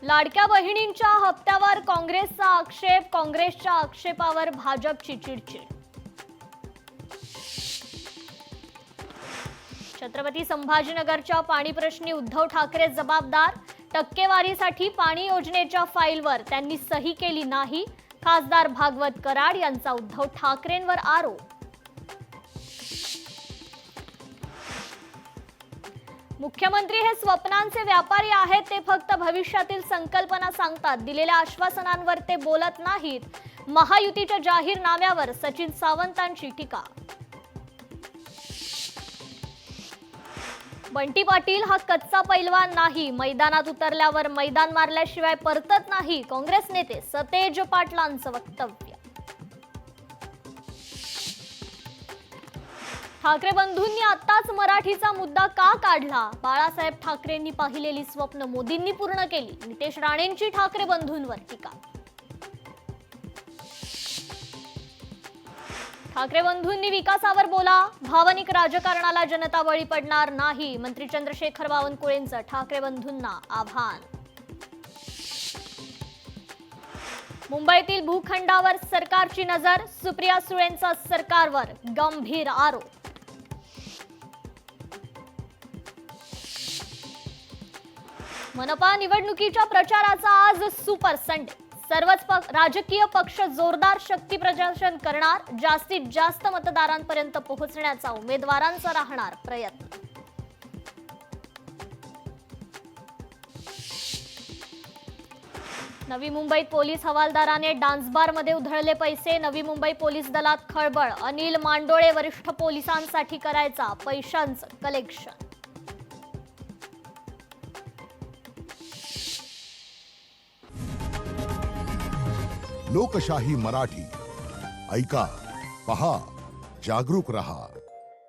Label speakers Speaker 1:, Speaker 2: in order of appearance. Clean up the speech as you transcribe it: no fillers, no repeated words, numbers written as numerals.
Speaker 1: लाडक्या बहिणींच्या हप्त्यावर काँग्रेसचा आक्षेप, काँग्रेसच्या आक्षेपावर भाजपची चिडचिड। छत्रपती संभाजीनगरच्या पाणी प्रश्नी उद्धव ठाकरे जबाबदार, टक्केवारीसाठी पाणी योजनेच्या फाईलवर त्यांनी सही केली नाही, खासदार भागवत कराड यांचा उद्धव ठाकरेंवर आरोप। मुख्यमंत्री हे स्वप्नांचे व्यापारी आहेत, ते फक्त भविष्यातील संकल्पना सांगतात, दिलेल्या आश्वासनांवर ते बोलत नाहीत। महायुतीच्या जाहीरनाम्यावर सचिन सावंतांची टीका। बंटी पाटील हा कच्चा पैलवान नाही, मैदानात उतरल्यावर मैदान मारल्याशिवाय परतत नाही, काँग्रेस नेते सतेज पाटलांचं वक्तव्य। ठाकरे बंधूंनी आताच मराठीचा मुद्दा का काढला? बाळासाहेब ठाकरेंनी पाहिलेली स्वप्न मोदींनी पूर्ण केली, नितेश राणेंची ठाकरे बंधूंवर टीका। ठाकरे बंधूंनी विकासावर बोला, भावनिक राजकारणाला जनता बळी पडणार नाही, मंत्री चंद्रशेखर बावनकुळेंचं ठाकरे बंधूंना आव्हान। मुंबईतील भूखंडावर सरकारची नजर, सुप्रिया सुळेंचा सरकारवर गंभीर आरोप। मनपा निवडणुकीच्या प्रचाराचा आज सुपर संडे, सर्वच राजकीय पक्ष जोरदार शक्ती प्रदर्शन करणार, जास्तीत जास्त मतदारांपर्यंत पोहोचण्याचा उमेदवारांचा राहणार प्रयत्न। नवी मुंबईत पोलीस हवालदाराने डान्सबारमध्ये उधळले पैसे, नवी मुंबई पोलीस दलात खळबळ, अनिल मांडोळे वरिष्ठ पोलिसांसाठी करायचा पैशांचं कलेक्शन।
Speaker 2: लोकशाही मराठी ऐका, पहा, जागरूक रहा।